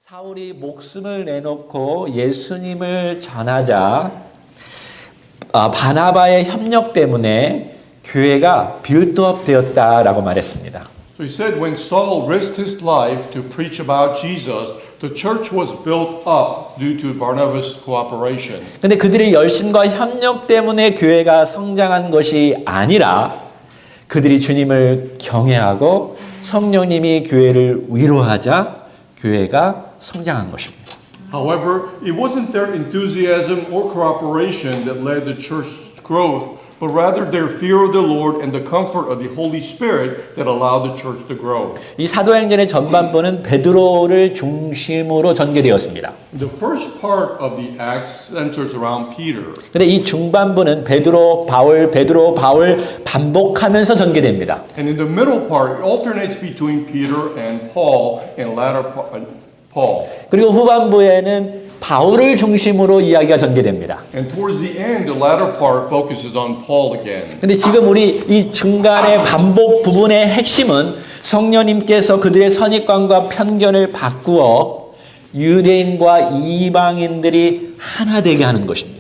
사울이 목숨을 내놓고 예수님을 전하자 바나바의 협력 때문에 교회가 빌드업 되었다라고 말했습니다. So he said when Saul risked his life to preach about Jesus, the church was built up due to Barnabas' cooperation. 근데 그들의 열심과 협력 때문에 교회가 성장한 것이 아니라 그들이 주님을 경외하고 성령님이 교회를 위로하자 교회가 성장한 것입니다. However, it wasn't their enthusiasm or cooperation that led the church's growth, but rather their fear of the Lord and the comfort of the Holy Spirit that allowed the church to grow. 이 사도행전의 전반부는 베드로를 중심으로 전개되었습니다. The first part of the Acts centers around Peter. 근데 이 중반부는 베드로, 바울 반복하면서 전개됩니다. And in the middle part, it alternates between Peter and Paul and latter Paul. 그리고 후반부에는 바울을 중심으로 이야기가 전개됩니다. And towards the end, the latter part focuses on Paul again. 근데 지금 우리 이 중간의 반복 부분의 핵심은 성령님께서 그들의 선입관과 편견을 바꾸어 유대인과 이방인들이 하나 되게 하는 것입니다.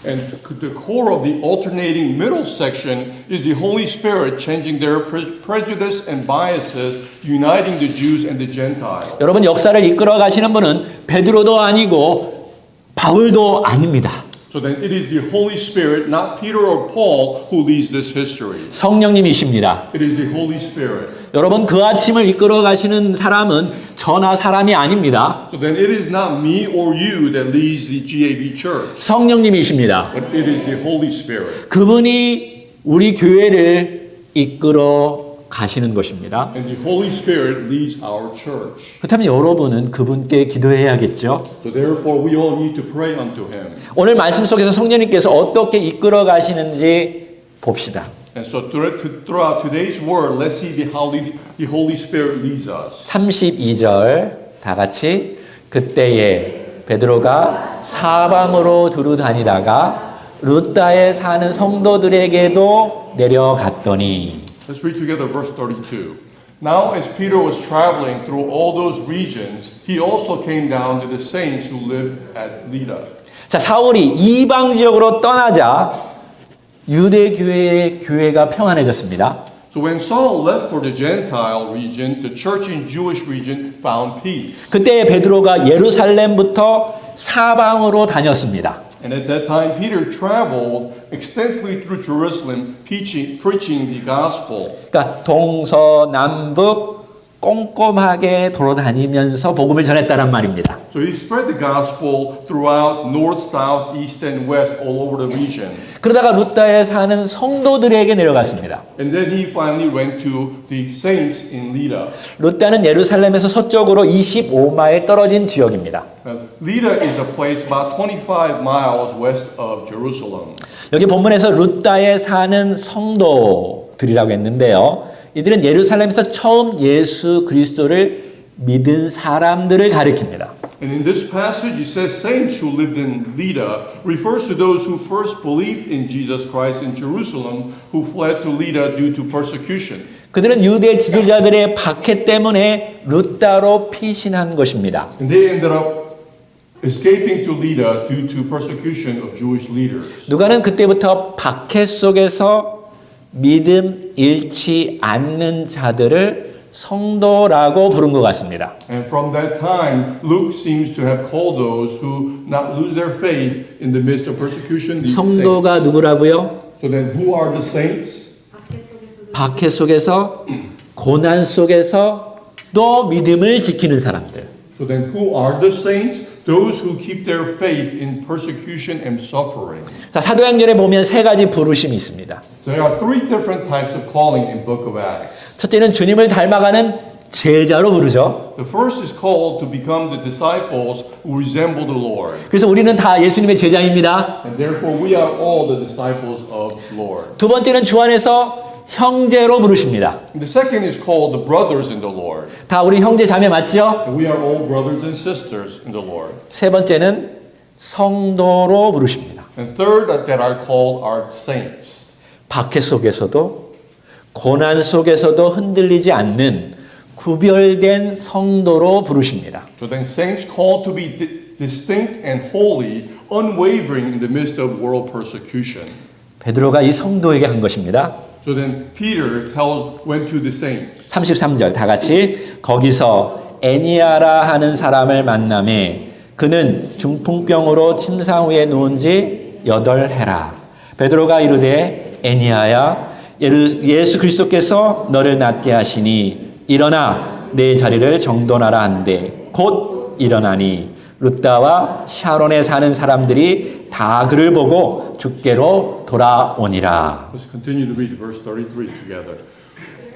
And the core of the alternating middle section is the Holy Spirit changing their prejudice and biases, uniting the Jews and the Gentiles. 여러분 역사를 이끌어 가시는 분은 베드로도 아니고 바울도 아닙니다. So then it is the Holy Spirit, not Peter or Paul, who leads this history. 성령님이십니다. It is the Holy Spirit. 여러분 그 아침을 이끌어 가시는 사람은 저나 사람이 아닙니다. So then it is not me or you that leads the GAB church, 성령님이십니다. but it is the Holy Spirit. 그분이 우리 교회를 이끌어 가시는 것입니다. And the Holy Spirit leads our church. 그렇다면 여러분은 그분께 기도해야겠죠. So therefore we all need to pray unto him. 오늘 말씀 속에서 성령님께서 어떻게 이끌어 가시는지 봅시다. And so throughout today's word, let's see how the Holy Spirit leads us. 32절 다 같이 그때에 베드로가 사방으로 두루 다니다가 루다에 사는 성도들에게도 내려갔더니 Let's read together verse 32. Now as Peter was traveling through all those regions, he also came down to the saints who lived at Lydda. 자, 사울이 이방 지역으로 떠나자 유대 교회의 교회가 평안해졌습니다. So when Saul left for the Gentile region, the church in Jewish region found peace. 그때 베드로가 예루살렘부터 사방으로 다녔습니다. And at that time, Peter traveled extensively through Jerusalem, preaching the gospel. 그러니까 동서남북 꼼꼼하게 돌아다니면서 복음을 전했다란 말입니다. So he spread the gospel throughout north, south, east, and west, all over the region. 그러다가 루다에 사는 성도들에게 내려갔습니다. And then he finally went to the saints in Lydda. 루다는 예루살렘에서 서쪽으로 25마일 떨어진 지역입니다. Lydda is a place about 25 miles west of Jerusalem. 여기 본문에서 루다에 사는 성도들이라고 했는데요. 이들은 예루살렘에서 처음 예수 그리스도를 믿은 사람들을 가리킵니다. And in this passage, it says saints who lived in Lydda refers to those who first believed in Jesus Christ in Jerusalem, who fled to Lydda due to persecution. 그들은 유대 지도자들의 박해 때문에 루다로 피신한 것입니다. And they ended up escaping to Lydda due to persecution of Jewish leaders. 누가는 그때부터 박해 속에서 믿음 잃지 않는 자들을 성도라고 부른 것 같습니다. And from that time, Luke seems to have called those who not lose their faith in the midst of persecution. The 성도가 saints. 누구라고요? So then, who are the saints? 박해 속에서 고난 속에서 또 믿음을 지키는 사람들. So then, who are the saints? Those who keep their faith in persecution and suffering. 자, 사도행전에 보면 세 가지 부르심이 있습니다. There are three different types of calling in Book of Acts. 첫째는 주님을 닮아가는 제자로 부르죠. The first is called to become the disciples who resemble the Lord. 그래서 우리는 다 예수님의 제자입니다. And therefore, we are all the disciples of the Lord. 두 번째는 주 안에서 형제로 부르십니다. And the second is called the brothers in the Lord. 다 우리 형제 자매 맞죠? And we are all brothers and sisters in the Lord. 세 번째는 성도로 부르십니다. And third, that are called are saints. 박해 속에서도 고난 속에서도 흔들리지 않는 구별된 성도로 부르십니다. So then saints called to be distinct and holy, unwavering in the midst of world persecution. 베드로가 이 성도에게 한 것입니다. So then Peter went to the saints. 33절 다 같이 거기서 애니아라 하는 사람을 만남에 그는 중풍병으로 침상 위에 누운 지 8해라. 베드로가 이르되 애니아야 예수 그리스도께서 너를 낫게 하시니 일어나 내 자리를 정돈하라 한데 곧 일어나니 루다와 샤론에 사는 사람들이 다 그를 보고 주께로 돌아오니라. Let's continue to read verse 33 together.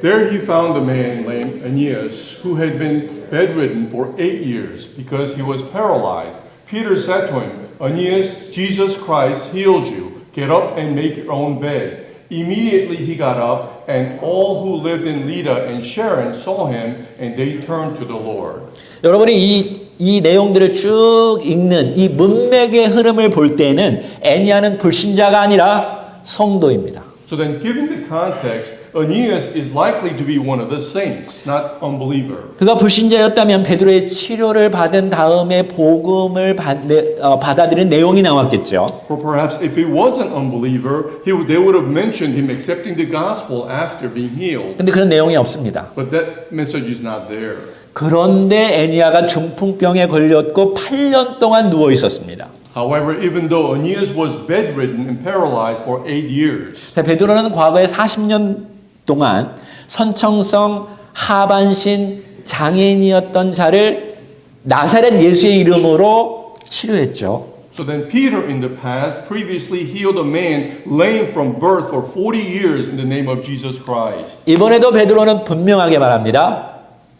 There he found a man named Aeneas who had been bedridden for 8 years because he was paralyzed. Peter said to him, Aeneas, Jesus Christ heals you. Get up and make your own bed. Immediately he got up, and all who lived in Lydda and Sharon saw him, and they turned to the Lord. 여러분이 이 내용들을 쭉 읽는 이 문맥의 흐름을 볼 때는 애니아는 불신자가 아니라 성도입니다. So then, given the context, Aeneas is likely to be one of the saints, not unbeliever. 그가 불신자였다면 베드로의 치료를 받은 다음에 복음을 받아들인 내용이 나왔겠죠. Or perhaps if he was an unbeliever, they would have mentioned him accepting the gospel after being healed. 근데 그런 내용이 없습니다. But that message is not there. 그런데 애니아가 중풍병에 걸렸고 8년 동안 누워 있었습니다. However, even though Aeneas was bedridden and paralyzed for 8 years, 베드로는 과거에 40년 동안 선청성 하반신 장애인이었던 자를 나사렛 예수의 이름으로 치료했죠. so then Peter in the past previously healed a man lame from birth for 40 years in the name of Jesus Christ. 이번에도 베드로는 분명하게 말합니다.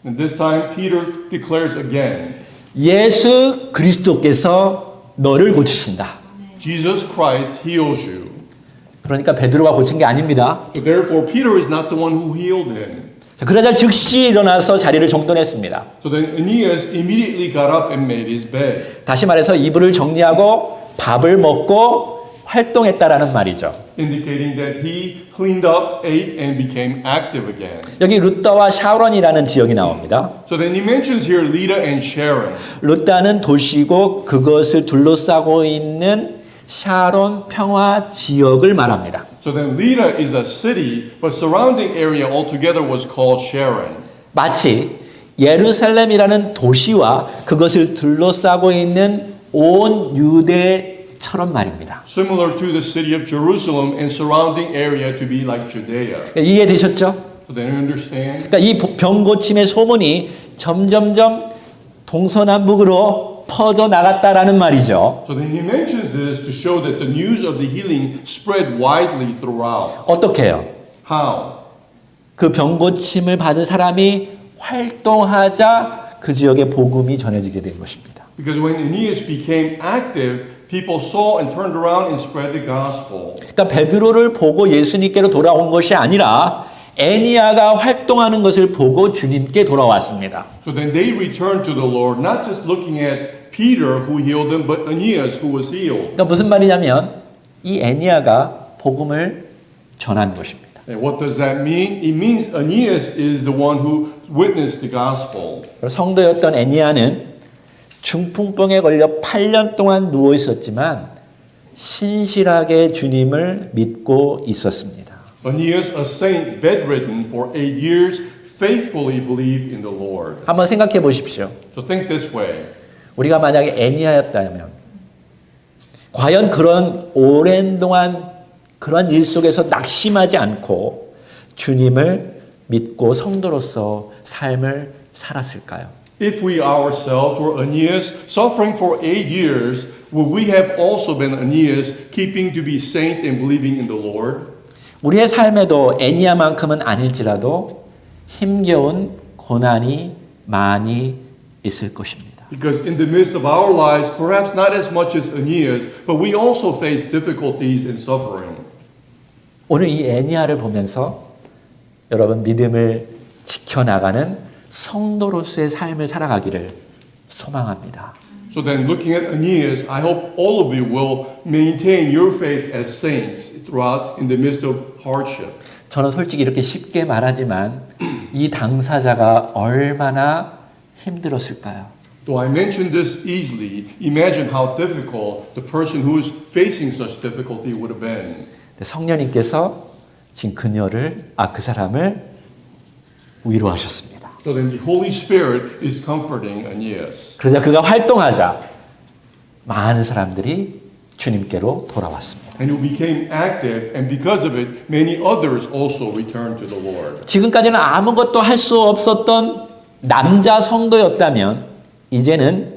And this time Peter declares again, 예수 그리스도께서 너를 고치신다. Jesus Christ heals you. 그러니까 베드로가 고친 게 아닙니다. So therefore Peter is not the one who healed him. 그러자 즉시 일어나서 자리를 정돈했습니다. So then Aeneas immediately got up and made his bed. 다시 말해서 이불을 정리하고 밥을 먹고 활동했다라는 말이죠. Indicating that he cleaned up, ate, and became active again. 여기 루다와 샤론이라는 지역이 나옵니다. So then he mentions here Lydda and Sharon. 루다는 도시고 그것을 둘러싸고 있는 샤론 평화 지역을 말합니다. So then Lydda is a city, but surrounding area altogether was called Sharon. 마치 예루살렘이라는 도시와 그것을 둘러싸고 있는 온 유대처럼 말입니다. Similar to the city of Jerusalem and surrounding area to be like Judea. 이해되셨죠? So then you understand? 그러니까 이 병고침의 소문이 점점점 동서남북으로 퍼져 나갔다라는 말이죠. So then he mentions this to show that the news of the healing spread widely throughout. 어떻게 해요? How? 그 병고침을 받은 사람이 활동하자 그 지역에 복음이 전해지게 된 것입니다. Because when Aeneas became active, people saw and turned around and spread the gospel. 그러니까 베드로를 보고 예수님께로 돌아온 것이 아니라 애니아가 활동하는 것을 보고 주님께 돌아왔습니다. So then they returned to the Lord, not just looking at Peter who healed them, but Aeneas who was healed. 그러니까 무슨 말이냐면 이 애니아가 복음을 전한 것입니다. And what does that mean? It means Aeneas is the one who witnessed the gospel. 성도였던 애니아는 중풍병에 걸려 8년 동안 누워 있었지만 신실하게 주님을 믿고 있었습니다. Aeneas, a saint bedridden for 8 years, faithfully believed in the Lord. 한번 생각해 보십시오. So think this way. 우리가 만약에 애니아였다면 과연 그런 오랜 동안 그런 일 속에서 낙심하지 않고 주님을 믿고 성도로서 삶을 살았을까요? If we ourselves were Aeneas, suffering for 8 years, would we have also been Aeneas, keeping to be saint and believing in the Lord? 우리의 삶에도 애니아만큼은 아닐지라도 힘겨운 고난이 많이 있을 것입니다. Because in the midst of our lives, perhaps not as much as Aeneas, but we also face difficulties and suffering. 오늘 이 애니아를 보면서 여러분 믿음을 지켜나가는 성도로서의 삶을 살아가기를 소망합니다. So then looking at Aeneas, I hope all of you will maintain your faith as saints throughout in the midst of hardship. 저는 솔직히 이렇게 쉽게 말하지만 이 당사자가 얼마나 힘들었을까요? Though I mention this easily, imagine how difficult the person who is facing such difficulty would have been. 성령님께서 지금 그 사람을 위로하셨습니다. So then the Holy Spirit is comforting Aeneas. 그러자 그가 활동하자 많은 사람들이 주님께로 돌아왔습니다. And who became active, and because of it, many others also returned to the Lord. 지금까지는 아무것도 할 수 없었던 남자 성도였다면 이제는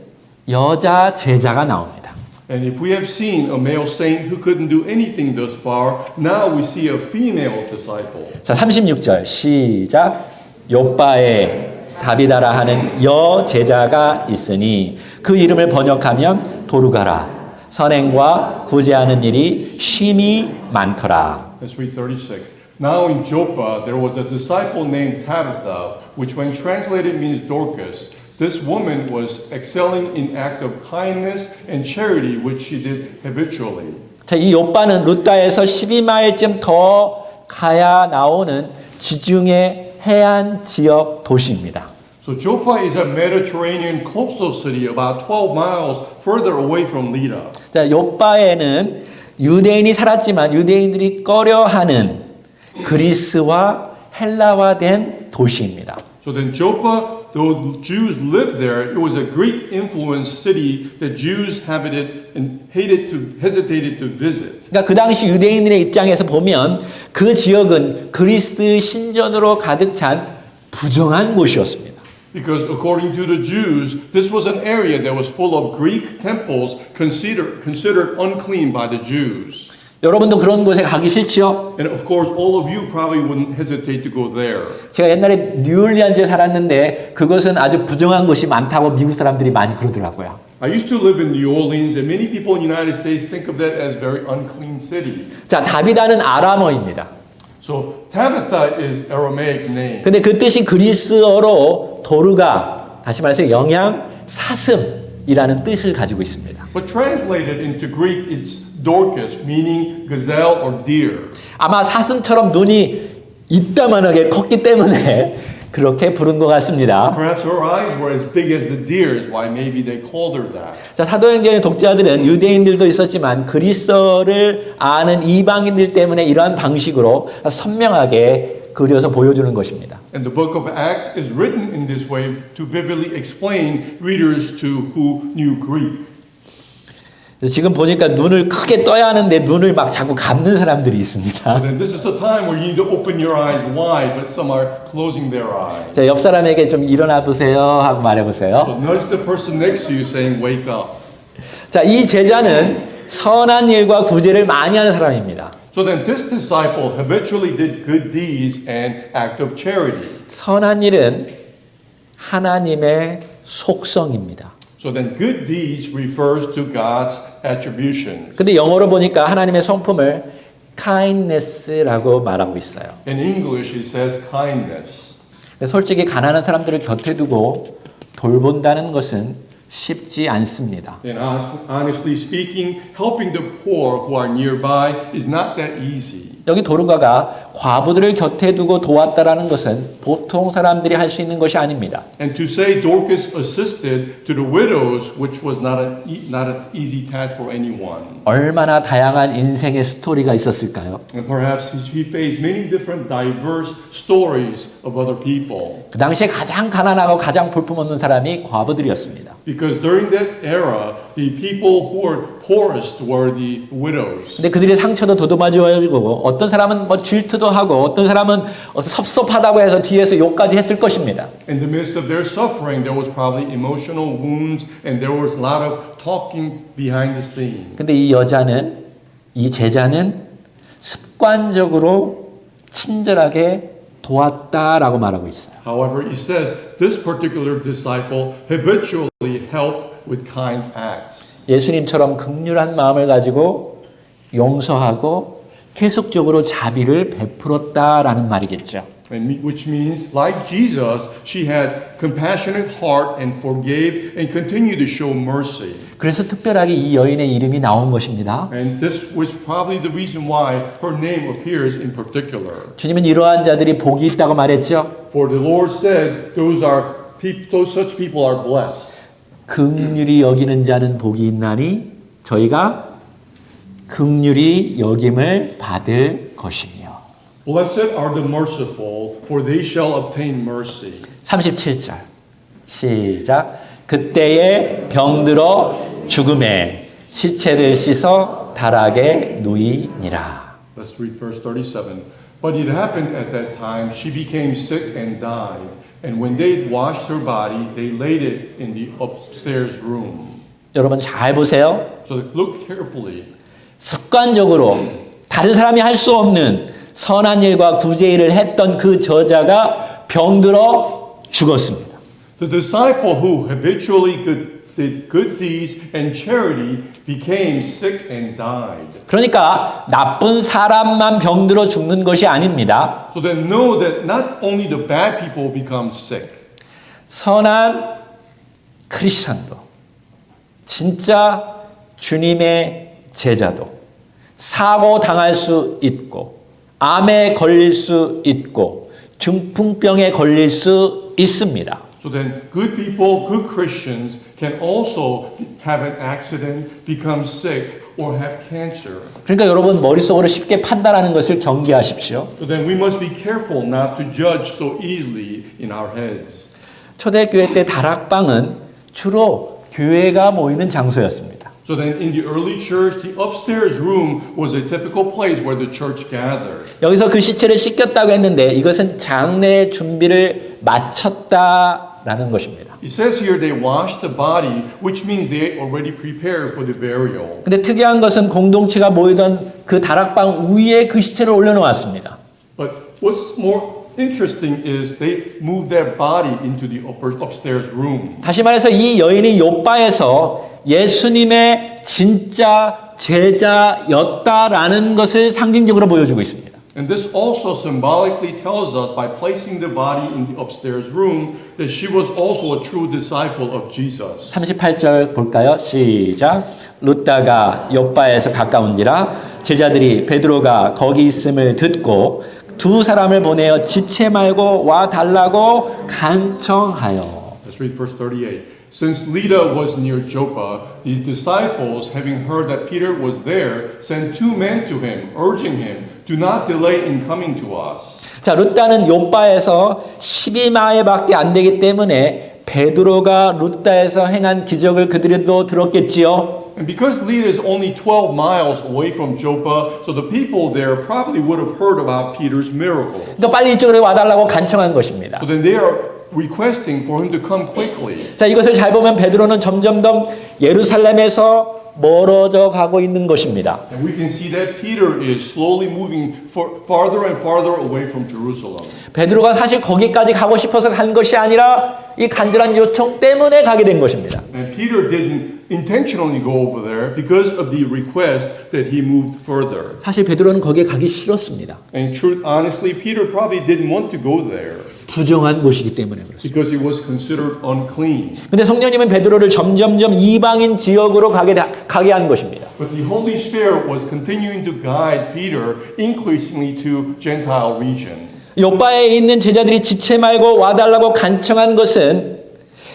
여자 제자가 나옵니다. And if we have seen a male saint who couldn't do anything thus far, now we see a female disciple. 자, 36절 시작. 요빠에 다비다라 하는 여 제자가 있으니 그 이름을 번역하면 도르가라. 선행과 구제하는 일이 쉼이 많더라. Let's read 36. Now in Joppa there was a disciple named Tabitha, which when translated means Dorcas. This woman was excelling in act of kindness and charity, which she did habitually. 자, 이 요빠는 루다에서 12마일쯤 더 가야 나오는 지중해 해안 지역 도시입니다. So Joppa is a Mediterranean coastal city about 12 miles further away from Lydda. 자, 요빠에는 유대인이 살았지만 유대인들이 꺼려하는 그리스와 헬라화된 도시입니다. So then Joppa, though Jews lived there, it was a Greek-influenced city that Jews habited and hesitated to visit. 그러니까 그 당시 유대인들의 입장에서 보면 그 지역은 그리스 신전으로 가득 찬 부정한 곳이었습니다. Because according to the Jews, this was an area that was full of Greek temples considered unclean by the Jews. 여러분도 그런 곳에 가기 싫지요? And of course, all of you probably wouldn't hesitate to go there. 제가 옛날에 뉴올리언즈에 살았는데 그것은 아주 부정한 곳이 많다고 미국 사람들이 많이 그러더라고요. I used to live in New Orleans, and many people in the United States think of that as a very unclean city. 자, 다비다는 아람어입니다. So Tabitha is Aramaic name. 근데 그 뜻이 그리스어로 도르가, 다시 말해서 영양, 사슴이라는 뜻을 가지고 있습니다. But translated into Greek, it's Dorcas, meaning gazelle or deer. 아마 사슴처럼 눈이 이따만하게 컸기 때문에 그렇게 부른 것 같습니다. Perhaps her eyes were as big as the deer's, why maybe they called her that. 자, 사도행전의 독자들은 유대인들도 있었지만 그리스어를 아는 이방인들 때문에 이러한 방식으로 선명하게 그려서 보여주는 것입니다. And the book of Acts is written in this way to vividly explain readers to who knew Greek. 지금 보니까 눈을 크게 떠야 하는데 눈을 막 자꾸 감는 사람들이 있습니다. And then this is a time where you need to open your eyes wide, but some are closing their eyes. 자, 옆 사람에게 좀 일어나 보세요 하고 말해 보세요. So nudge the person next to you saying, wake up. 자, 이 제자는 선한 일과 구제를 많이 하는 사람입니다. So then this disciple habitually did good deeds and act of charity. 선한 일은 하나님의 속성입니다. So then good deeds refers to God's attribution. 근데 영어로 보니까 하나님의 성품을 kindness라고 말하고 있어요. In English it says kindness. 근데 솔직히 가난한 사람들을 곁에 두고 돌본다는 것은 쉽지 않습니다. And honestly speaking, helping the poor who are nearby is not that easy. 여기 도르가가 과부들을 곁에 두고 도왔다라는 것은 보통 사람들이 할 수 있는 것이 아닙니다. And to say Dorcas assisted to the widows, which was not an easy task for anyone. 얼마나 다양한 인생의 스토리가 있었을까요? And perhaps he faced many different diverse stories of other people. 그 당시에 가장 가난하고 가장 볼품없는 사람이 과부들이었습니다. Because during that era, the people who were poorest were the widows. 근데 그들의 상처도 도도맞이어지고 어떤 사람은 뭐 질투도 하고 어떤 사람은 섭섭하다고 해서 뒤에서 욕까지 했을 것입니다. In the midst of their suffering, there was probably emotional wounds and there was a lot of talking behind the scene. 근데 이 제자는 습관적으로 친절하게 도왔다라고 말하고 있어요. However, he says this particular disciple habitually helped with kind acts. 예수님처럼 긍휼한 마음을 가지고 용서하고 계속적으로 자비를 베풀었다라는 말이겠죠. which means, like Jesus, she had compassionate heart and forgave and continued to show mercy. 그래서 특별하게 이 여인의 이름이 나온 것입니다. And this was probably the reason why her name appears in particular. 주님은 이러한 자들이 복이 있다고 말했죠. For the Lord said, such people are blessed. 긍휼히 여기는 자는 복이 있나니 저희가 긍휼히 여김을 받을 것이며. Blessed are the merciful, for they shall obtain mercy. 37절 시작. 그때에 병들어 죽음에 시체를 씻어 다락에 누이니라. Let's read verse 37. But it happened at that time she became sick and died. And when they washed her body, they laid it in the upstairs room. 여러분 잘 보세요. So look carefully. 습관적으로 다른 사람이 할 수 없는 선한 일과 구제 일을 했던 그 저자가 병들어 죽었습니다. The disciple who habitually did good deeds and charity became sick and died. 그러니까 나쁜 사람만 병들어 죽는 것이 아닙니다. So then know that not only the bad people become sick. 선한 크리스천도 진짜 주님의 제자도 사고 당할 수 있고 암에 걸릴 수 있고 중풍병에 걸릴 수 있습니다. So then good people, good Christians can also have an accident, become sick, or have cancer. 그러니까 여러분 머릿속으로 쉽게 판단하는 것을 경계하십시오. So then we must be careful not to judge so easily in our heads. 초대교회 때 다락방은 주로 교회가 모이는 장소였습니다. So then in the early church, the upstairs room was a typical place where the church gathered. 여기서 그 시체를 씻겼다고 했는데 이것은 장례 준비를 마쳤다라는 것입니다. It says here they washed the body, which means they already prepared for the burial. 근데 특이한 것은 공동체가 모이던 그 다락방 위에 그 시체를 올려놓았습니다. But what's more interesting is they moved that body into the upstairs room. 다시 말해서 이 여인이 요바에서 예수님의 진짜 제자였다라는 것을 상징적으로 보여주고 있습니다. And this also symbolically tells us by placing the body in the upstairs room that she was also a true disciple of Jesus. 38절 볼까요? 시작. 룻다가 요바에서 가까운지라 제자들이 베드로가 거기 있음을 듣고 두 사람을 보내어 지체 말고 와 달라고 간청하여. Let's read verse 38. Since Lydda was near Joppa, the disciples, having heard that Peter was there, sent two men to him, urging him, "Do not delay in coming to us." 자, 룻다는 요바에서 12마일밖에 안 되기 때문에 베드로가 룻다에서 행한 기적을 그들도 들었겠지요. And because Lydda is only 12 miles away from Joppa, so the people there probably would have heard about Peter's miracle. 그러니까 빨리 이쪽으로 와달라고 간청한 것입니다. So then they are requesting for him to come quickly. 자, 이것을 잘 보면 베드로는 점점 더 예루살렘에서 멀어져 가고 있는 것입니다. And we can see that Peter is slowly moving farther and farther away from Jerusalem. 베드로가 사실 거기까지 가고 싶어서 간 것이 아니라 이 간절한 요청 때문에 가게 된 것입니다. And Peter didn't intentionally go over there because of the request that he moved further. 사실 베드로는 거기에 가기 싫었습니다. And truth, honestly, Peter probably didn't want to go there 부정한 곳이기 때문에 그렇습니다. because it was considered unclean. 근데 성령님은 베드로를 점점점 이방인 지역으로 가게 한 것입니다. But the Holy Spirit was continuing to guide Peter increasingly to Gentile region. 요바에 있는 제자들이 지체 말고 와달라고 간청한 것은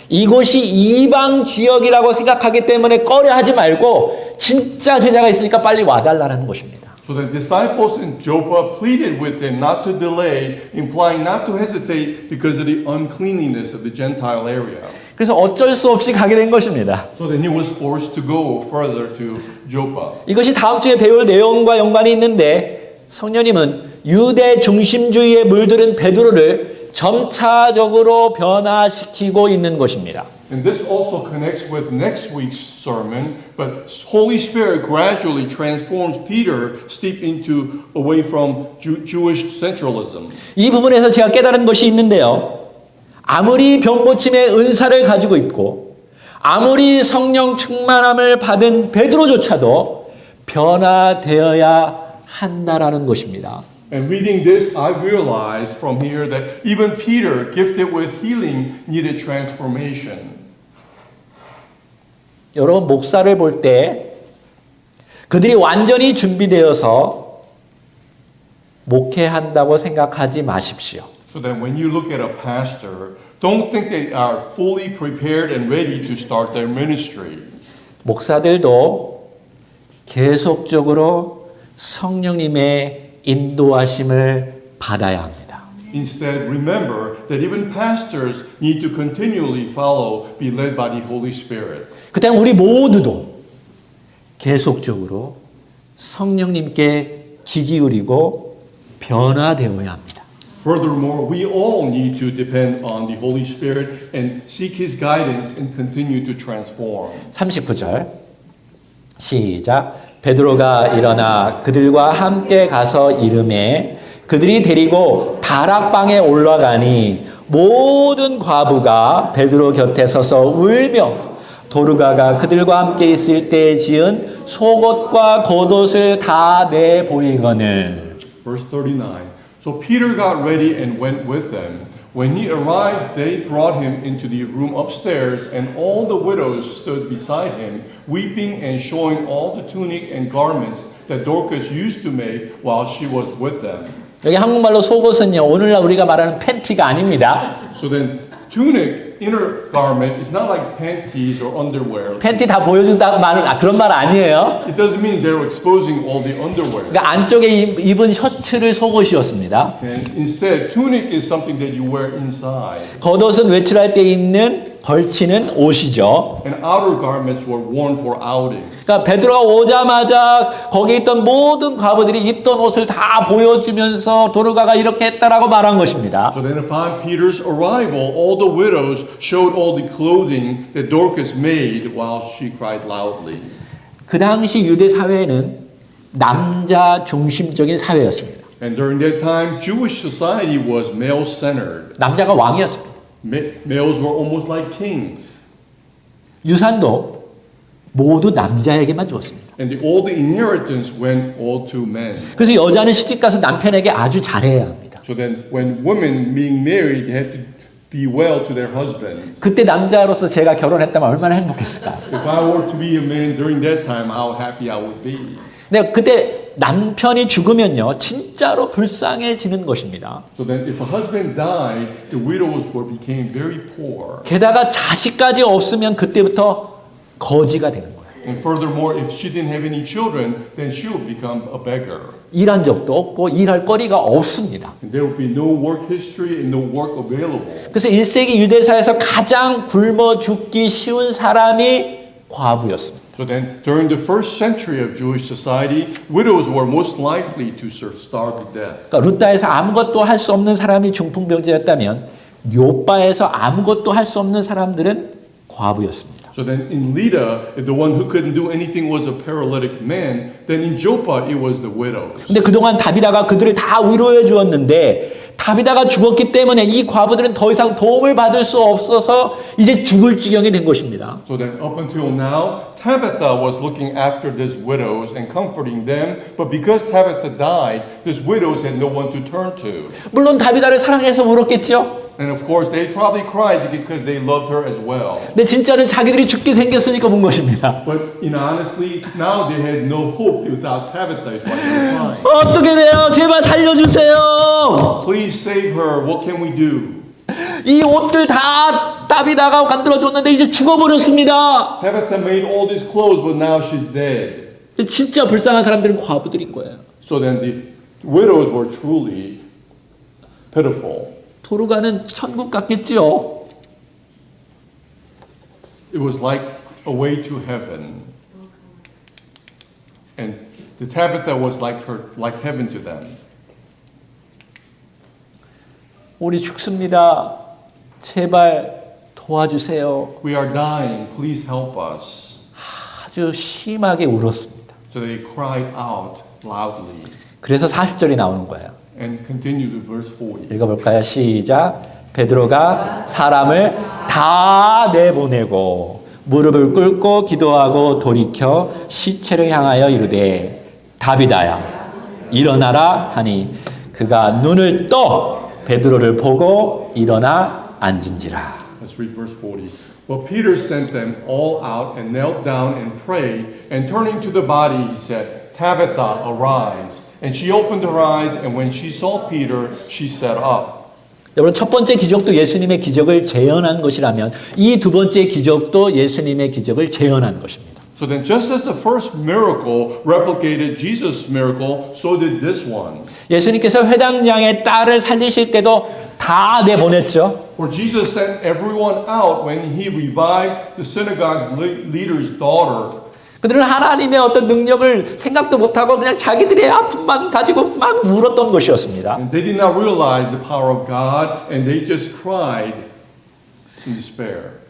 이곳이 이방 지역이라고 생각하기 때문에 꺼려하지 말고 진짜 제자가 있으니까 빨리 와달라는 것입니다. So the disciples in Joppa pleaded with him not to delay, implying not to hesitate because of the uncleanliness of the Gentile area. 그래서 어쩔 수 없이 가게 된 것입니다. So then he was forced to go further to Joppa. 이것이 다음 주에 배울 내용과 연관이 있는데 성령님은 유대 중심주의에 물들은 베드로를 점차적으로 변화시키고 있는 것입니다. And this also connects with next week's sermon, but Holy Spirit gradually transforms Peter steep into away from Jewish centralism. 이 부분에서 제가 깨달은 것이 있는데요. 아무리 병고침의 은사를 가지고 있고 아무리 성령 충만함을 받은 베드로조차도 변화되어야 한다라는 것입니다. And reading this, I realized from here that even Peter, gifted with healing, needed transformation. 여러분 목사를 볼 때 그들이 완전히 준비되어서 목회한다고 생각하지 마십시오. So that when you look at a pastor, don't think they are fully prepared and ready to start their ministry. 목사들도 계속적으로 성령님의 인도하심을 받아야 합니다. Instead, remember that even pastors need to continually follow, be led by the Holy Spirit. 그다음 우리 모두도 계속적으로 성령님께 귀 기울이고 변화되어야 합니다. Furthermore, we all need to depend on the Holy Spirit and seek His guidance and continue to transform. 39절 시작. 베드로가 일어나 그들과 함께 가서 이르매 그들이 데리고 다락방에 올라가니 모든 과부가 베드로 곁에 서서 울며 도르가가 그들과 함께 있을 때 지은 속옷과 겉옷을 다 내보이거늘. Verse 39. So Peter got ready and went with them. When he arrived, they brought him into the room upstairs, and all the widows stood beside him, weeping and showing all the tunic and garments that Dorcas used to make while she was with them. 여기 한국말로 속옷은요, 오늘날 우리가 말하는 팬티가 아닙니다. So then, tunic, inner garment, is not like panties or underwear. 팬티 다 보여준다는 말, 그런 말 아니에요. It doesn't mean they're exposing all the underwear. 그러니까 안쪽에 입은 셔츠를 속옷이었습니다. And instead, tunic is something that you wear inside. 겉옷은 외출할 때 입는 걸치는 옷이죠. And outer garments were worn for outing. 그러니까 베드로가 오자마자 거기 있던 모든 과부들이 입던 옷을 다 보여주면서 도르가가 이렇게 했다라고 말한 것입니다. So then upon Peter's arrival, all the widows showed all the clothing that Dorcas made while she cried loudly. 그 당시 유대 사회는 남자 중심적인 사회였습니다. And during that time, Jewish society was male-centered. 남자가 왕이었습니다. Males were almost like kings. 유산도 모두 남자에게만 주었습니다. And all the inheritance went all to men. 그래서 여자는 시집가서 남편에게 아주 잘해야 합니다. So then when women being married, they had to be well to their husbands. 그때 남자로서 제가 결혼했다면 얼마나 행복했을까. If I were to be a man during that time, how happy I would be. 근데 그때 남편이 죽으면요, 진짜로 불쌍해지는 것입니다. So then if a husband died, the widows became very poor. 게다가 자식까지 없으면 그때부터 거지가 되는 거예요. And furthermore, if she didn't have any children, then she would become a beggar. 일한 적도 없고 일할 거리가 없습니다. And there would be no work history and no work available. 그래서 1세기 유대사에서 가장 굶어 죽기 쉬운 사람이 과부였습니다. So then, during the first century of Jewish society, widows were most likely to starve to death. 그러니까 루다에서 아무것도 할 수 없는 사람이 중풍병자였다면 요바에서 아무것도 할 수 없는 사람들은 과부였습니다. So then in Lydda, if the one who couldn't do anything was a paralytic man, then in Joppa it was the widows. 근데 그동안 다비다가 그들을 다 위로해 주었는데 다비다가 죽었기 때문에 이 과부들은 더 이상 도움을 받을 수 없어서 이제 죽을 지경이 된 것입니다. So then up until now, Tabitha was looking after these widows and comforting them, but because Tabitha died, these widows had no one to turn to. 물론 다비다를 사랑해서 울었겠죠. And of course, they probably cried because they loved her as well. 근데 진짜는 자기들이 죽게 생겼으니까 문 것입니다. But honestly, now they had no hope without Tabitha is why they were crying. 어떻게 돼요? 제발 살려주세요. Please save her. What can we do? 이 옷들 다 다비다가 만들어줬는데 이제 죽어버렸습니다. Tabitha made all these clothes, but now she's dead. 진짜 불쌍한 사람들은 과부들인 거예요. So then the widows were truly pitiful. 도르가는 천국 갔겠지요. It was like a way to heaven. And the Tabitha was like heaven to them. 우리 죽습니다. 제발 도와주세요. We are dying. Please help us. 아주 심하게 울었습니다. So they cried out loudly. 그래서 40절이 나오는 거예요. And continue to verse 40. 읽어볼까요? 시작. 베드로가 사람을 다 내보내고 무릎을 꿇고 기도하고 돌이켜 시체를 향하여 이르되 다비다야 일어나라 하니 그가 눈을 떠 베드로를 보고 일어나 앉은지라. Let's read verse 40. Well, Peter sent them all out and knelt down and prayed, and turning to the body, he said, Tabitha, arise. And she opened her eyes, and when she saw Peter, she sat up. 여러분, 첫 번째 기적도 예수님의 기적을 재현한 것이라면 이 두 번째 기적도 예수님의 기적을 재현한 것입니다. So then, just as the first miracle replicated Jesus' miracle, so did this one. 예수님께서 회당장의 딸을 살리실 때도 다 내보냈죠. For Jesus sent everyone out when he revived the synagogue's leader's daughter. 그들은 하나님의 어떤 능력을 생각도 못하고 그냥 자기들의 아픔만 가지고 막 울었던 것이었습니다. And they did not realize the power of God, and they just cried in despair.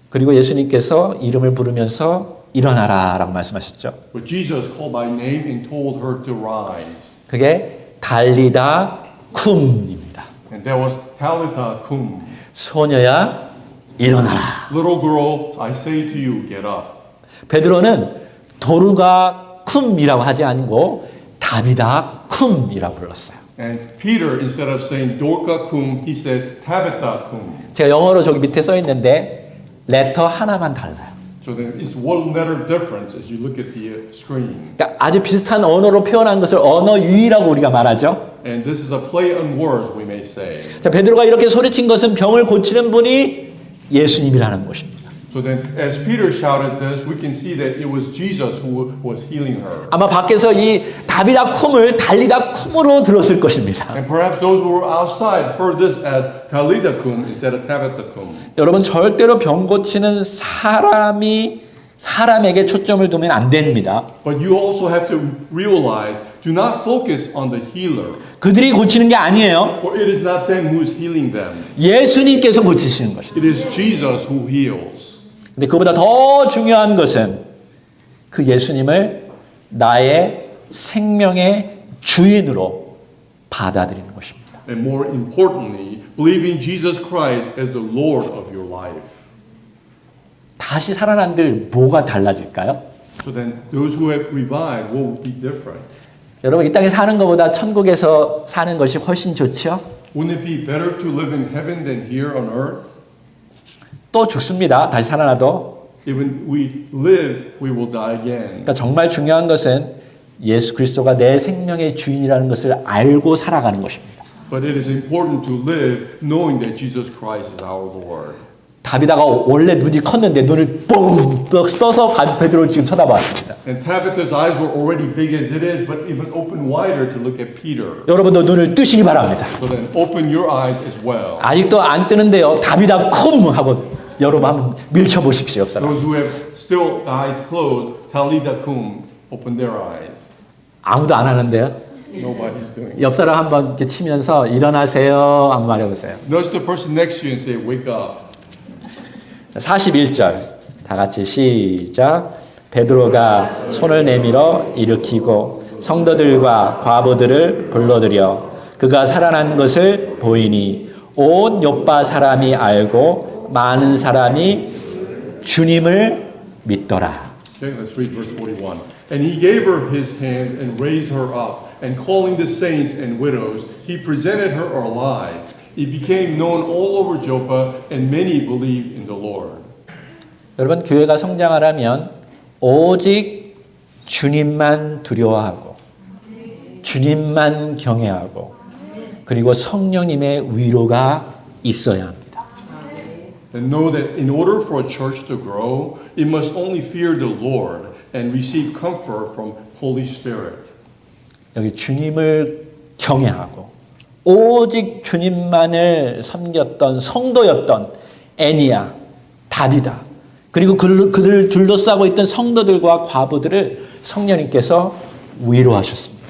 그리고 예수님께서 이름을 부르면서 일어나라 라고 말씀하셨죠. But Jesus called by name and told her to rise. 그게 달리다 쿰입니다. And that was Talitha cum. 소녀야 일어나라. Little girl, I say to you, get up. 베드로는 도르가 쿰이라고 하지 않고 다비다 쿰이라고 불렀어요. And Peter, instead of saying Dorca cum, he said Tabitha cum. 제가 영어로 저기 밑에 써 있는데 레터 하나만 달라요. So then it's one letter difference as you look at the screen. 그러니까 아주 비슷한 언어로 표현한 것을 언어 유희라고 우리가 말하죠. And this is a play on words, we may say. 자, 베드로가 이렇게 소리친 것은 병을 고치는 분이 예수님이라는 것입니다. So then, as Peter shouted this, we can see that it was Jesus who was healing her. 아마 밖에서 이 다비다 쿰을 달리다 쿰으로 들었을 것입니다. And perhaps those who were outside heard this as Talitha cum instead of Tabitha cum. 여러분, 절대로 병 고치는 사람에게 초점을 두면 안 됩니다. But you also have to realize, do not focus on the healer. 그들이 고치는 게 아니에요. For it is not them who is healing them. 예수님께서 고치시는 것입니다. It is Jesus who heals. 근데 그보다 더 중요한 것은 그 예수님을 나의 생명의 주인으로 받아들이는 것입니다. And more importantly, believing Jesus Christ as the Lord of your life. 다시 살아난들 뭐가 달라질까요? So then, those who have revived will be different. 여러분, 이 땅에 사는 것보다 천국에서 사는 것이 훨씬 좋죠? Wouldn't it be better to live in heaven than here on earth? 또 죽습니다. 다시 살아나도. Even we live, we will die again. 그러니까 정말 중요한 것은 예수 그리스도가 내 생명의 주인이라는 것을 알고 살아가는 것입니다. But it is important to live knowing that Jesus Christ is our Lord. 다비다가 원래 눈이 컸는데 눈을 뻥 떠서 베드로를 지금 쳐다봤습니다. And Tabitha's eyes were already big as it is, but even open wider to look at Peter. 여러분도 눈을 뜨시기 바랍니다. So then open your eyes as well. 아직도 안 뜨는데요. 다비다 쿰 하고 여러분 한번 밀쳐보십시오. 옆 사람. Those who have still eyes closed, Talitha cum, open their eyes. 아무도 안 하는데요. Nobody's doing it. 옆 사람 한번 이렇게 치면서 일어나세요. 한번 말해보세요. Nudge the person next to you and say, wake up. 41절 다 같이 시작. 베드로가 손을 내밀어 일으키고 성도들과 과부들을 불러들여 그가 살아난 것을 보이니 온 요빠 사람이 알고 많은 사람이 주님을 믿더라. Okay, let's read verse 41. And he gave her his hand and raised her up, and calling the saints and widows, he presented her alive. It became known all over Joppa, and many believed in the Lord. 여러분, 교회가 성장하려면 오직 주님만 두려워하고 주님만 경외하고 그리고 성령님의 위로가 있어야 합니다. And know that in order for a church to grow, it must only fear the Lord and receive comfort from Holy Spirit. 여기 주님을 경외하고 오직 주님만을 섬겼던 성도였던 애니야, 다비다, 그리고 그들을 둘러싸고 있던 성도들과 과부들을 성령님께서 위로하셨습니다.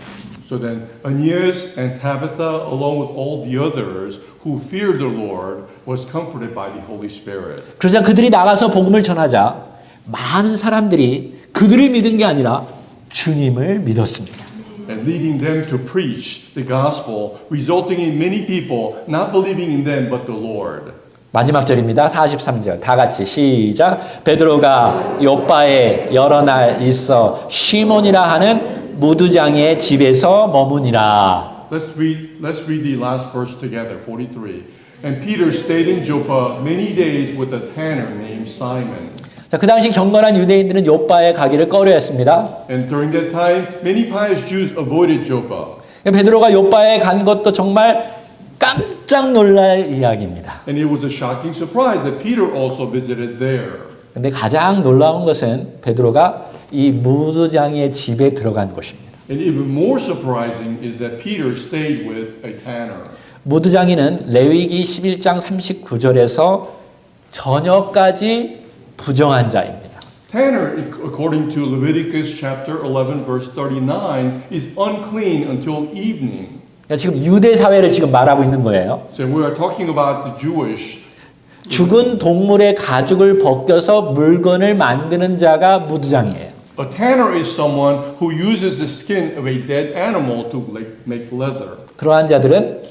So then Aeneas and Tabitha, along with all the others who feared the Lord, was comforted by the Holy Spirit. 그러자 그들이 나가서 복음을 전하자 많은 사람들이 그들을 믿은 게 아니라 주님을 믿었습니다. And leading them to preach the gospel, resulting in many people not believing in them but the Lord. 마지막 절입니다. 43절 다 같이 시작. 베드로가 요빠에 여러 날 있어 시몬이라 하는 무두장의 집에서 머무니라. Let's read the last verse together, 43. And Peter stayed in Joppa many days with a tanner named Simon. 자, 그 당시 경건한 유대인들은 요빠에 가기를 꺼려했습니다. And during that time, many pious Jews avoided Joppa. 베드로가 요빠에 간 것도 정말 깜짝 놀랄 이야기입니다. And it was a shocking surprise that Peter also visited there. 근데 가장 놀라운 것은 베드로가 이 무두장의 집에 들어간 것입니다. And even more surprising is that Peter stayed with a tanner. 무두장이는 레위기 11장 39절에서 저녁까지 부정한 자입니다. Tanner, according to Leviticus chapter 11, verse 39, is unclean until evening. 그러니까 지금 유대 사회를 지금 말하고 있는 거예요. So we are talking about the Jewish. 죽은 동물의 가죽을 벗겨서 물건을 만드는 자가 무두장이에요. A tanner is someone who uses the skin of a dead animal to make leather. 그러한 자들은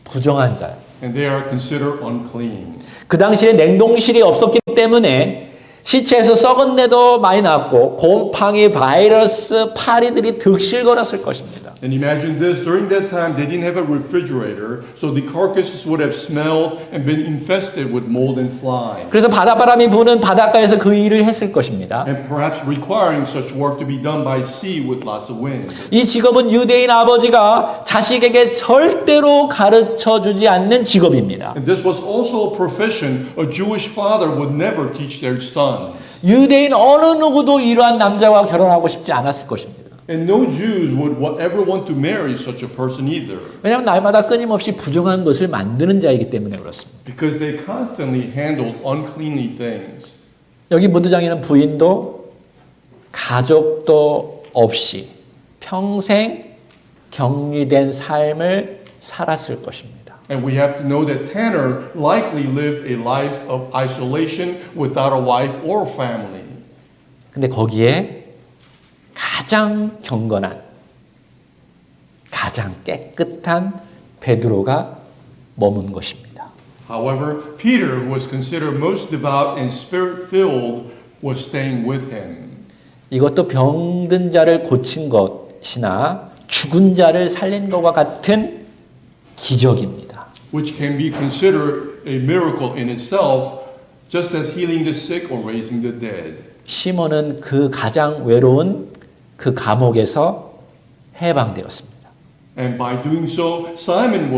부정한 자예요. And they are considered unclean. 그 당시에 냉동실이 없었기 때문에 시체에서 썩은 데도 많이 났고 곰팡이, 바이러스, 파리들이 득실거렸을 것입니다. And imagine this, during that time they didn't have a refrigerator, so the carcasses would have smelled and been infested with mold and flies. 그래서 바닷바람이 부는 바닷가에서 그 일을 했을 것입니다. And perhaps requiring such work to be done by sea with lots of wind. 이 직업은 유대인 아버지가 자식에게 절대로 가르쳐 주지 않는 직업입니다. And this was also a profession a Jewish father would never teach their sons. 유대인 어느 누구도 이러한 남자와 결혼하고 싶지 않았을 것입니다. And no Jews would ever want to marry such a person either. 왜냐하면 날마다 끊임없이 부정한 것을 만드는 자이기 때문에 그렇습니다. Because they constantly handled uncleanly things. 여기 무두장에는 부인도 가족도 없이 평생 격리된 삶을 살았을 것입니다. And we have to know that Tanner likely lived a life of isolation without a wife or family. 근데 거기에 가장 경건한, 가장 깨끗한 베드로가 머문 것입니다. However, Peter, who was considered most devout and spirit-filled, was staying with him. 이것도 병든 자를 고친 것이나 죽은 자를 살린 것과 같은 기적입니다. Which can be considered a miracle in itself, just as healing the sick or raising the dead. 시몬은 그 가장 외로운 그 감옥에서 해방되었습니다. And by doing so, Simon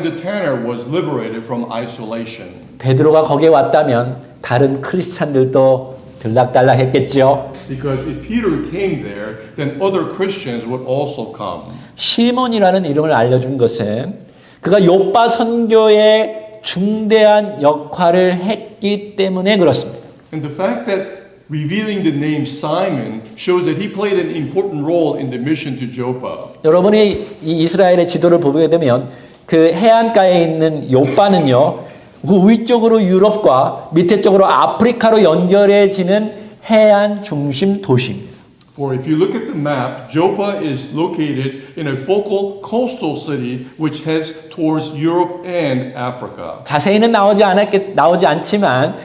the tanner was liberated from isolation. 베드로가 거기에 왔다면 다른 크리스찬들도 들락달락했겠죠. Because if Peter came there, then other Christians would also come. 시몬이라는 이름을 알려준 것은 그가 요빠 선교에 중대한 역할을 했기 때문에 그렇습니다. And the fact that revealing the name Simon shows that he played an important role in the mission to Joppa. 여러분이 이 이스라엘의 지도를 보게 되면 그 해안가에 있는 요빠는요, 그 위쪽으로 유럽과 밑에 쪽으로 아프리카로 연결해지는 해안 중심 도시입니다. For if you look at the map, Joppa is located in a focal coastal city which heads towards Europe and Africa. 자세히는 나오지 않지만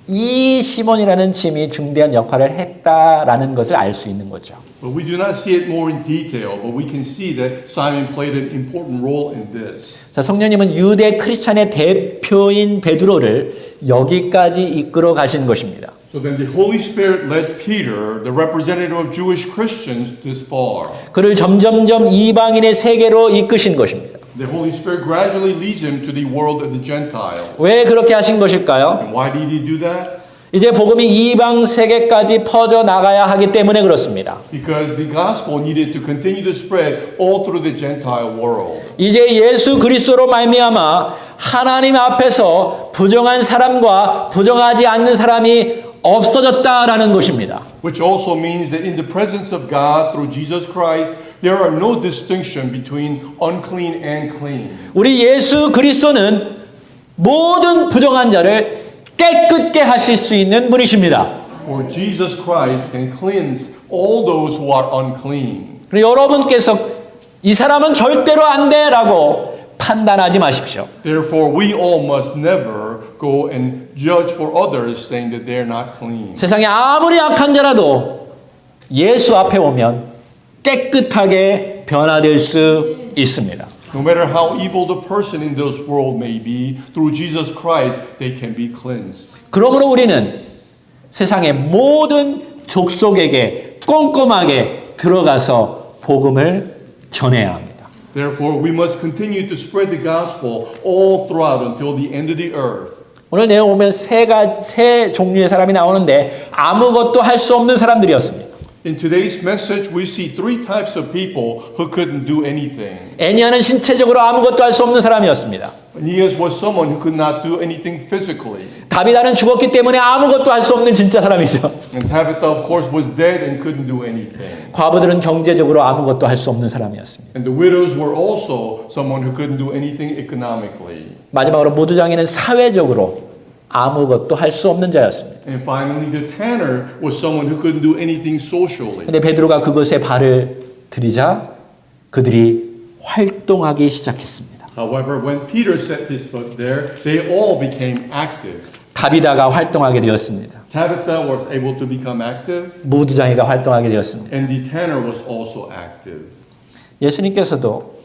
이 시몬이라는 짐이 중대한 역할을 했다라는 것을 알 수 있는 거죠. But we do not see it more in detail, but we can see that Simon played an important role in this. 자, 성령님은 유대 크리스찬의 대표인 베드로를 여기까지 이끌어 가신 것입니다. So then the Holy Spirit led Peter, the representative of Jewish Christians, this far. 그를 점점점 이방인의 세계로 이끄신 것입니다. The Holy Spirit gradually leads him to the world of the Gentiles. 왜 그렇게 하신 것일까요? And why did he do that? 이제 복음이 이방 세계까지 퍼져 나가야 하기 때문에 그렇습니다. Because the gospel needed to continue to spread all through the Gentile world. 이제 예수 그리스도로 말미암아 하나님 앞에서 부정한 사람과 부정하지 않는 사람이 없어졌다라는 것입니다. Which also means that in the presence of God through Jesus Christ, there are no distinction between unclean and clean. 우리 예수 그리스도는 모든 부정한 자를 깨끗게 하실 수 있는 분이십니다. For Jesus Christ can cleanse all those who are unclean. 그리고 여러분께서 이 사람은 절대로 안 돼라고 판단하지 마십시오. Therefore, we all must never go and judge for others saying that they're not clean. 세상에 아무리 악한 자라도 예수 앞에 오면 깨끗하게 변화될 수 있습니다. No matter how evil the person in this world may be, through Jesus Christ, they can be cleansed. 그러므로 우리는 세상의 모든 족속에게 꼼꼼하게 들어가서 복음을 전해야 합니다. Therefore, we must continue to spread the gospel all throughout until the end of the earth. 오늘 내용 보면 세 종류의 사람이 나오는데 아무것도 할 수 없는 사람들이었습니다. In today's message, we see three types of people who couldn't do anything. 애니아는 신체적으로 아무것도 할 수 없는 사람이었습니다. Aeneas was someone who could not do anything physically. 다비다는 죽었기 때문에 아무것도 할 수 없는 진짜 사람이죠. And Tabitha, of course, was dead and couldn't do anything. 과부들은 경제적으로 아무것도 할 수 없는 사람이었습니다. And the widows were also someone who couldn't do anything economically. 마지막으로 모두장이는 사회적으로 아무것도 할 수 없는 자였습니다. And finally, the tanner was someone who couldn't do anything socially. 근데 베드로가 그것에 발을 들이자 그들이 활동하기 시작했습니다. However, when Peter set his foot there, they all became active. 다비다가 활동하게 되었습니다. Tabitha was able to become active, 모두장이가 활동하게 되었습니다. and the tanner was also active. 예수님께서도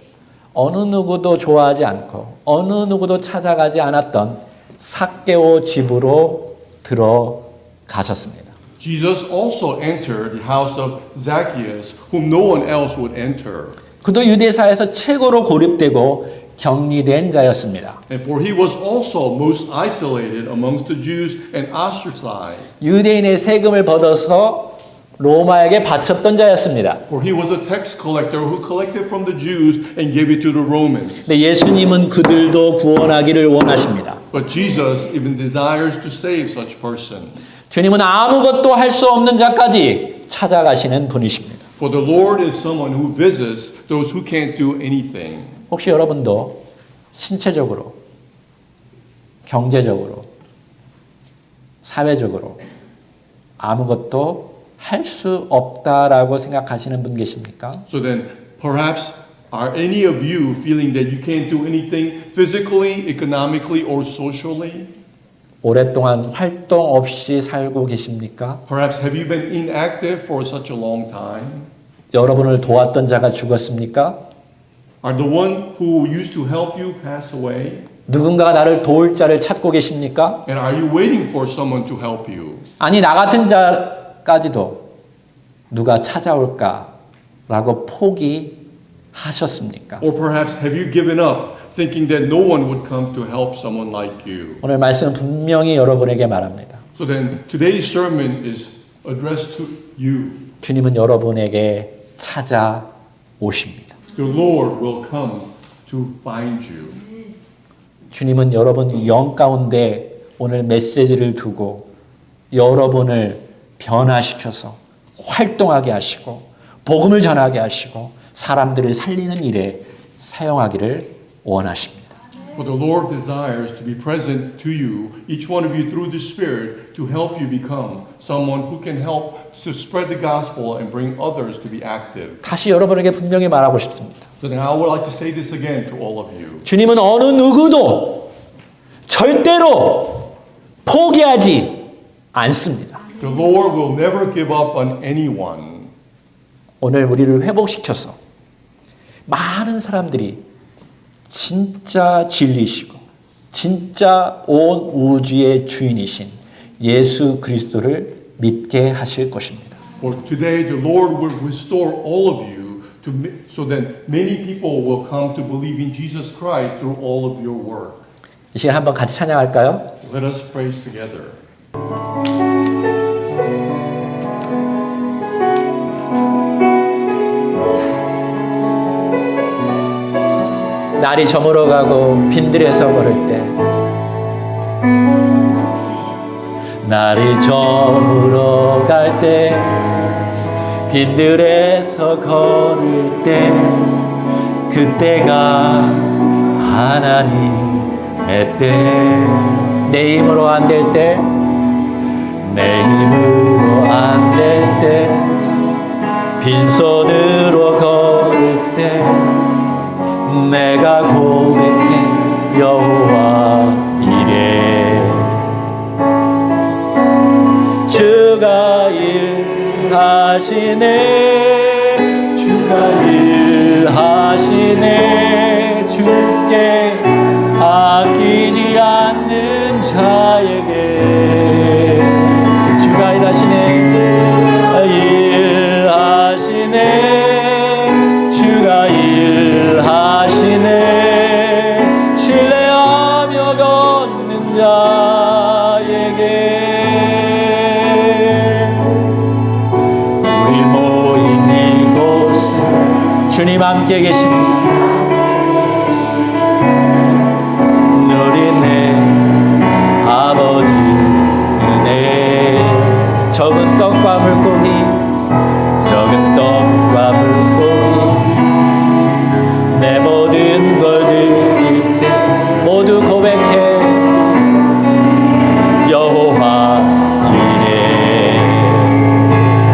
어느 누구도 좋아하지 않고 어느 누구도 찾아가지 않았던 삭개오 집으로 들어가셨습니다. Jesus also entered the house of Zacchaeus, whom no one else would enter. 그도 유대사에서 최고로 고립되고 격리된 자였습니다. And for he was also most isolated amongst the Jews and ostracized. 유대인의 세금을 받아서 로마에게 바쳤던 자였습니다. For he was a tax collector who collected from the Jews and gave it to the Romans. 근데 예수님은 그들도 구원하기를 원하십니다. But Jesus even desires to save such person. 주님은 아무것도 할 수 없는 자까지 찾아가시는 분이십니다. For the Lord is someone who visits those who can't do anything. 혹시 여러분도 신체적으로, 경제적으로, 사회적으로 아무것도 할 수 없다라고 생각하시는 분 계십니까? So then, perhaps are any of you feeling that you can't do anything physically, economically, or socially? 오랫동안 활동 없이 살고 계십니까? Perhaps have you been inactive for such a long time? 여러분을 도왔던 자가 죽었습니까? Are the one who used to help you pass away? 누군가가 나를 도울 자를 찾고 계십니까? And are you waiting for someone to help you? 아니 나 같은 자까지도 누가 찾아올까라고 포기하셨습니까? Or perhaps have you given up thinking that no one would come to help someone like you? 오늘 말씀은 분명히 여러분에게 말합니다. So then today's sermon is addressed to you. 주님은 여러분에게 찾아오십니다. The Lord will come to find you. 주님은 여러분 영 가운데 오늘 메시지를 두고 여러분을 변화시켜서 활동하게 하시고 복음을 전하게 하시고 사람들을 살리는 일에 사용하기를 원하십니다. For the Lord desires to be present to you, each one of you through the Spirit, to help you become someone who can help to spread the gospel and bring others to be active. 다시 여러분에게 분명히 말하고 싶습니다. So then I would like to say this again to all of you. 주님은 어느 누구도 절대로 포기하지 않습니다. The Lord will never give up on anyone. 오늘 우리를 회복시켜서 많은 사람들이 진짜 진리시고 진짜 온 우주의 주인이신 예수 그리스도를 믿게 하실 것입니다. For today the Lord will restore all of you so that many people will come to believe in Jesus Christ through all of your work. 이 시간 한번 같이 찬양할까요? Let us praise together. 날이 저물어가고 빈들에서 걸을 때 날이 저물어갈 때 빈들에서 걸을 때 그때가 하나님의 때 내 힘으로 안 될 때 내 힘으로 안 될 때 빈손으로 걸을 때 내가 고백해 여호와 이래 주가 일하시네 주가 일 일하시네 주께 아끼지 않는 자에게 주가 일하시네 주가 일하시네 신뢰하며 걷는 자에게 우리 모인 이곳에 주님 함께 계십니다. 누리네 아버지 은혜 적은 떡과 물고기 적은 떡과 물고기 내 모든 걸 드릴 때 모두 고백해 여호와 이래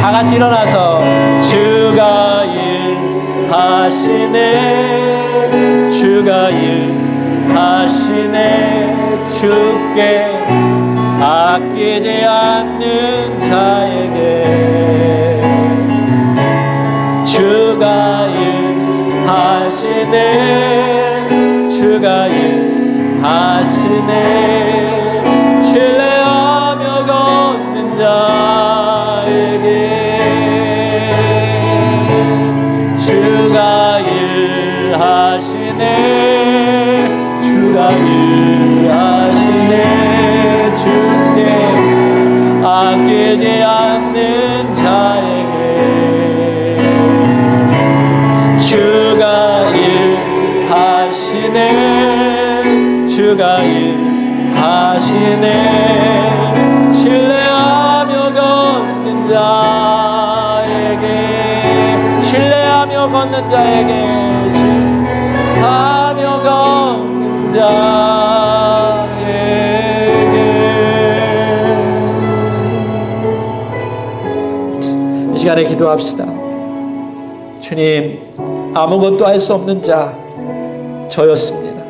다 같이 일어나서 주가 일하시네 주가 일하시네 주께 아끼지 않는 자에게 주가 일하시네 주가 일하시네 신뢰하며 걷는 자에게 주가 일하시네 주가 일하시네 주께 아끼지 않는 자에게 주가 일하시네 주가 일하시네 신뢰하며 걷는 자에게 신뢰하며 걷는 자에게 신뢰하며 걷는 자에게 이 시간에 기도합시다. 주님 아무것도 할 수 없는 자 저였습니다.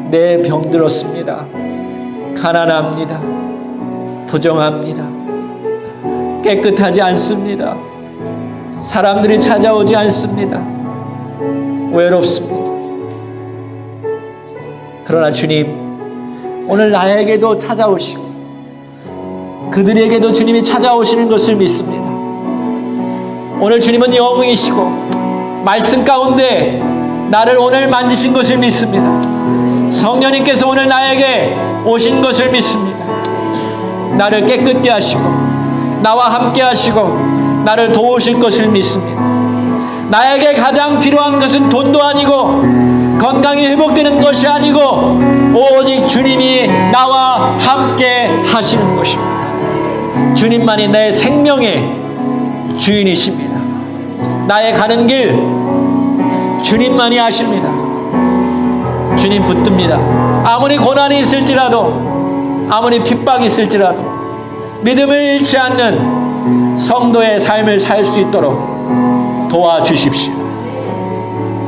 내 병들었습니다. 가난합니다. 부정합니다. 깨끗하지 않습니다. 사람들이 찾아오지 않습니다. 외롭습니다. 그러나 주님 오늘 나에게도 찾아오시고 그들에게도 주님이 찾아오시는 것을 믿습니다. 오늘 주님은 영이시고 말씀 가운데 나를 오늘 만지신 것을 믿습니다. 성령님께서 오늘 나에게 오신 것을 믿습니다. 나를 깨끗게 하시고 나와 함께 하시고 나를 도우실 것을 믿습니다. 나에게 가장 필요한 것은 돈도 아니고 건강이 회복되는 것이 아니고 오직 주님이 나와 함께 하시는 것입니다. 주님만이 내 생명의 주인이십니다. 나의 가는 길 주님만이 아십니다. 주님 붙듭니다. 아무리 고난이 있을지라도 아무리 핍박이 있을지라도 믿음을 잃지 않는 성도의 삶을 살 수 있도록 도와주십시오.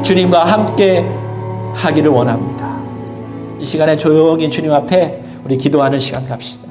주님과 함께 하기를 원합니다. 이 시간에 조용히 주님 앞에 우리 기도하는 시간 갑시다.